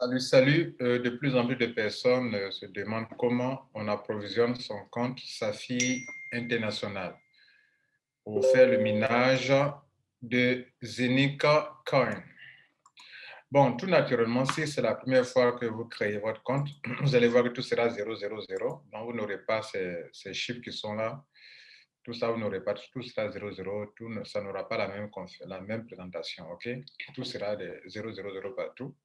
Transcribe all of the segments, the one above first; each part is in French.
Salut, salut. De plus en plus de personnes se demandent comment on approvisionne son compte Safi International pour faire le minage de Zenica Coin. Bon, tout naturellement, si c'est la première fois que vous créez votre compte, vous allez voir que tout sera 000. Donc, vous n'aurez pas ces chiffres qui sont là. Tout ça, vous n'aurez pas, tout sera 00, ça n'aura pas la même présentation, OK? Tout sera des 000 partout.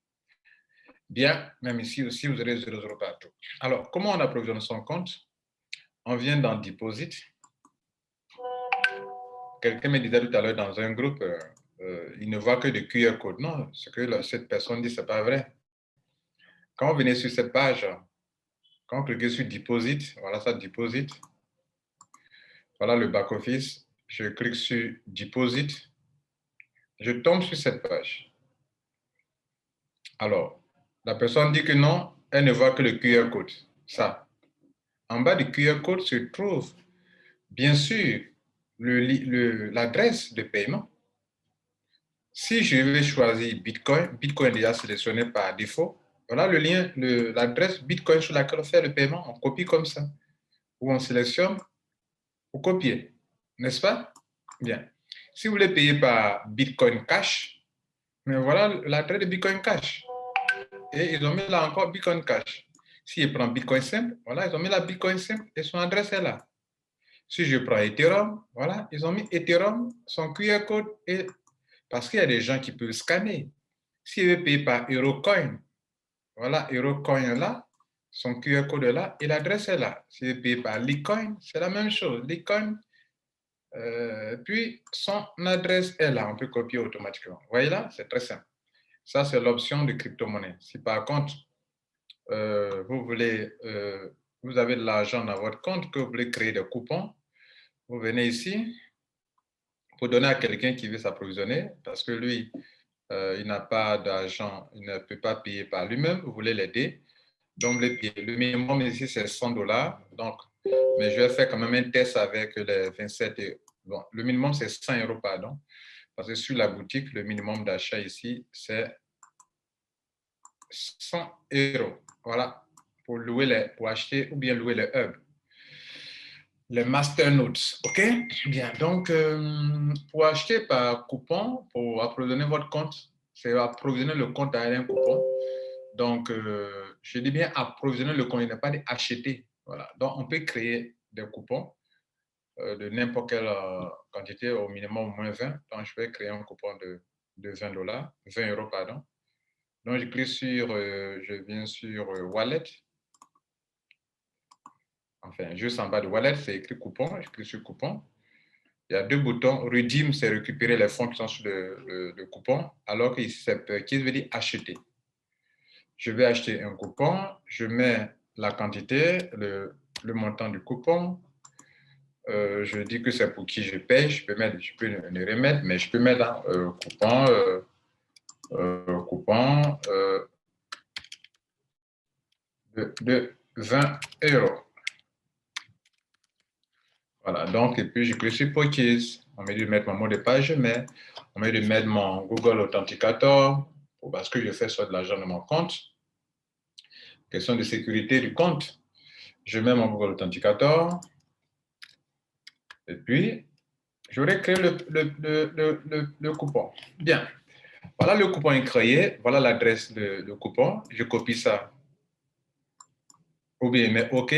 Bien, même ici aussi, vous aurez 00 partout. Alors, comment on approvisionne son compte? On vient dans Deposit. Quelqu'un me disait tout à l'heure dans un groupe, il ne voit que des QR codes. Non, ce que cette personne dit, ce n'est pas vrai. Quand vous venez sur cette page, quand vous cliquez sur Deposit, voilà ça, Deposit. Voilà le back-office. Je clique sur Deposit. Je tombe sur cette page. Alors, la personne dit que non, elle ne voit que le QR code. Ça. En bas du QR code se trouve, bien sûr, l'adresse de paiement. Si je vais choisir Bitcoin, Bitcoin est déjà sélectionné par défaut. Voilà le lien, l'adresse Bitcoin sur laquelle on fait le paiement. On copie comme ça. Ou on sélectionne, ou copier. N'est-ce pas? Bien. Si vous voulez payer par Bitcoin Cash, mais voilà l'adresse de Bitcoin Cash. Et ils ont mis là encore Bitcoin Cash. Si je prends Bitcoin simple, voilà, ils ont mis la Bitcoin simple et son adresse est là. Si je prends Ethereum, voilà, ils ont mis Ethereum, son QR code, et parce qu'il y a des gens qui peuvent scanner. Si je veux payer par Eurocoin, voilà, Eurocoin est là, son QR code est là, et l'adresse est là. Si je veux payer par Litecoin, c'est la même chose. Litecoin, puis son adresse est là, on peut copier automatiquement. Vous voyez là, c'est très simple. Ça, c'est l'option de crypto-monnaie. Si par contre, vous avez de l'argent dans votre compte, que vous voulez créer des coupons, vous venez ici pour donner à quelqu'un qui veut s'approvisionner, parce que lui, il n'a pas d'argent, il ne peut pas payer par lui-même, vous voulez l'aider. Donc, le minimum ici, c'est 100 $. Donc, mais je vais faire quand même un test avec les 27. Bon, le minimum, c'est 100 €, pardon. Parce que sur la boutique, le minimum d'achat ici, c'est 100 €. Voilà, pour acheter ou bien louer les hubs. Les masternodes, OK? Bien, donc, pour acheter par coupon, pour approvisionner votre compte, c'est approvisionner le compte à un coupon. Donc, je dis bien approvisionner le compte, il n'est pas d'acheter. Voilà. Donc, on peut créer des coupons de n'importe quelle quantité, au minimum au moins 20. Donc, je vais créer un coupon de 20 $, 20 €, pardon. Donc, je clique sur, je viens sur Wallet. Enfin, juste en bas de Wallet, c'est écrit coupon. Je clique sur coupon. Il y a deux boutons. Redeem, c'est récupérer les fonds qui sont sur le coupon, alors que ici, c'est purchase, veut dire acheter. Je vais acheter un coupon, je mets la quantité, le montant du coupon. Je dis que c'est pour qui je paye. Je peux ne remettre, mais je peux mettre coupon de 20 €. Voilà, donc, et puis je clique sur Purchase. On met de mettre mon mot de passe, je mets. On met de mettre mon Google Authenticator, parce que je fais soit de l'argent de mon compte. Question de sécurité du compte. Je mets mon Google Authenticator. Et puis, j'aurais créé le coupon. Bien. Voilà, le coupon est créé. Voilà l'adresse de coupon. Je copie ça. Ou bien, mais OK,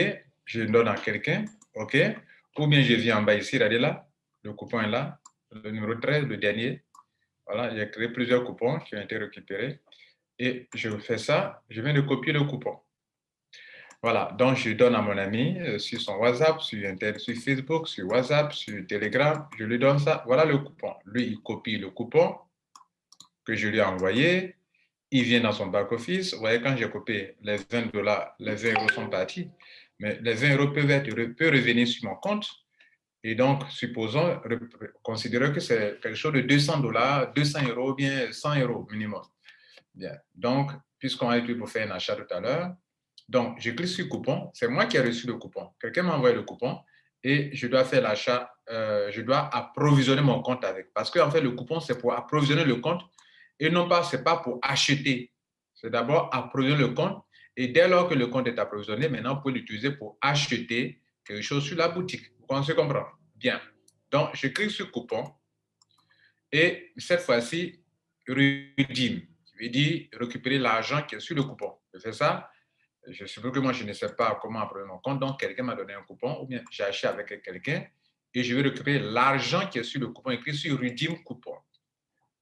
je donne à quelqu'un. OK. Ou bien, je viens en bas ici, regardez là. Le coupon est là. Le numéro 13, le dernier. Voilà, j'ai créé plusieurs coupons qui ont été récupérés. Et je fais ça. Je viens de copier le coupon. Voilà, donc je donne à mon ami sur son WhatsApp, sur Facebook, sur WhatsApp, sur Telegram, je lui donne ça. Voilà le coupon. Lui, il copie le coupon que je lui ai envoyé. Il vient dans son back-office. Vous voyez, quand j'ai copié les 20 $, les 20 € sont partis. Mais les 20 € peuvent revenir sur mon compte. Et donc, supposons, considérons que c'est quelque chose de 200 $, 200 € ou bien 100 € minimum. Bien. Donc, puisqu'on a été pour faire un achat tout à l'heure, donc je clique sur coupon. C'est moi qui ai reçu le coupon. Quelqu'un m'a envoyé le coupon et je dois faire l'achat. Je dois approvisionner mon compte avec. Parce qu'en fait, le coupon, c'est pour approvisionner le compte et non pas, c'est pas pour acheter. C'est d'abord approvisionner le compte. Et dès lors que le compte est approvisionné, maintenant, vous pouvez l'utiliser pour acheter quelque chose sur la boutique. Vous commencez à comprendre? Bien. Donc, je clique sur coupon. Et cette fois-ci, redeem. Je vais dire récupérer l'argent qui est sur le coupon. Je fais ça. Je suppose que moi, je ne sais pas comment approvisionner mon compte. Donc, quelqu'un m'a donné un coupon ou bien j'ai acheté avec quelqu'un et je vais récupérer l'argent qui est sur le coupon, écrit sur redeem coupon.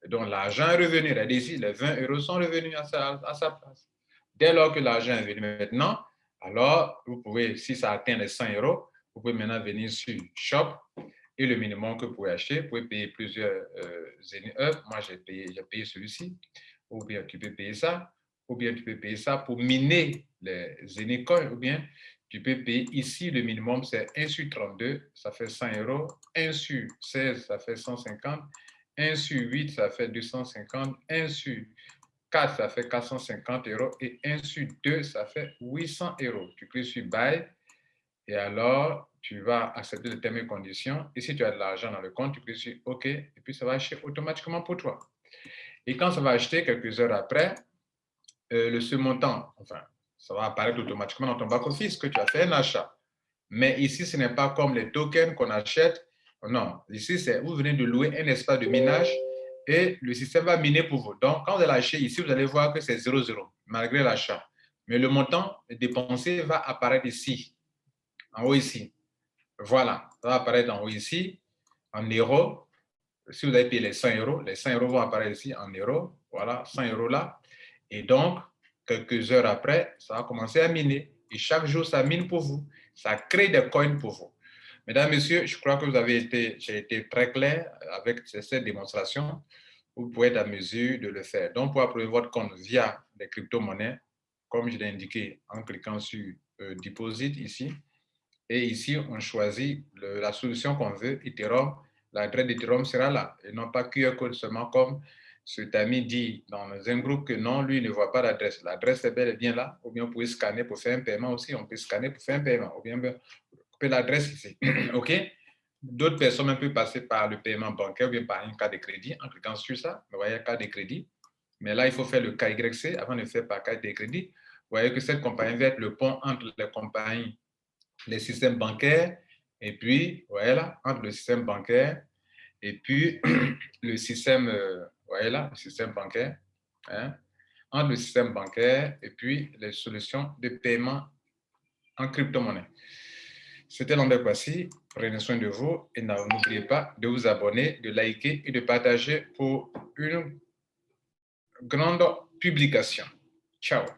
Et donc, l'argent est revenu. Là, ici, les 20 € sont revenus à sa place. Dès lors que l'argent est venu maintenant, alors, vous pouvez, si ça atteint les 100 €, vous pouvez maintenant venir sur Shop et le minimum que vous pouvez acheter. Vous pouvez payer plusieurs Zeni-Up. Moi, j'ai payé celui-ci. Ou bien tu peux payer ça. Ou bien tu peux payer ça pour miner les Zeni-Coins. Ou bien tu peux payer ici, le minimum, c'est 1 sur 32, ça fait 100 €. 1 sur 16, ça fait 150. 1 sur 8, ça fait 250. 1 sur 4, ça fait 450 €. Et 1 sur 2, ça fait 800 €. Tu cliques sur Buy. Et alors, tu vas accepter les termes et conditions. Et si tu as de l'argent dans le compte, tu cliques sur OK. Et puis, ça va acheter automatiquement pour toi. Et quand ça va acheter, quelques heures après, ce montant, enfin, ça va apparaître automatiquement dans ton back-office que tu as fait un achat. Mais ici, ce n'est pas comme les tokens qu'on achète. Non, ici, c'est vous venez de louer un espace de minage et le système va miner pour vous. Donc, quand vous allez acheter ici, vous allez voir que c'est 0,0 malgré l'achat. Mais le montant dépensé va apparaître ici, en haut ici. Voilà, ça va apparaître en haut ici, en euros. Si vous avez payé les 100 €, les 100 € vont apparaître ici en euros. Voilà, 100 € là. Et donc, quelques heures après, ça va commencer à miner. Et chaque jour, ça mine pour vous. Ça crée des coins pour vous. Mesdames, Messieurs, je crois que j'ai été très clair avec cette démonstration. Vous pouvez être à mesure de le faire. Donc, pour approcher votre compte via les crypto-monnaies, comme je l'ai indiqué en cliquant sur Deposit ici, et ici, on choisit la solution qu'on veut, Ethereum. L'adresse d'Ethereum sera là, et non pas QR code seulement comme cet ami dit dans un groupe que non, lui, ne voit pas l'adresse. L'adresse est bel et bien là, ou bien vous pouvez scanner pour faire un paiement aussi. On peut scanner pour faire un paiement, ou bien couper l'adresse ici. OK? D'autres personnes peuvent passer par le paiement bancaire ou bien par une carte de crédit en cliquant sur ça. Vous voyez, carte de crédit. Mais là, il faut faire le KYC avant de faire par carte de crédit. Vous voyez que cette compagnie va être le pont entre les compagnies, les systèmes bancaires, et puis, voilà, entre le système bancaire et puis le système, voilà, le système bancaire, hein, entre le système bancaire et puis les solutions de paiement en crypto-monnaie. C'était Lambert Kwasi. Prenez soin de vous et n'oubliez pas de vous abonner, de liker et de partager pour une grande publication. Ciao.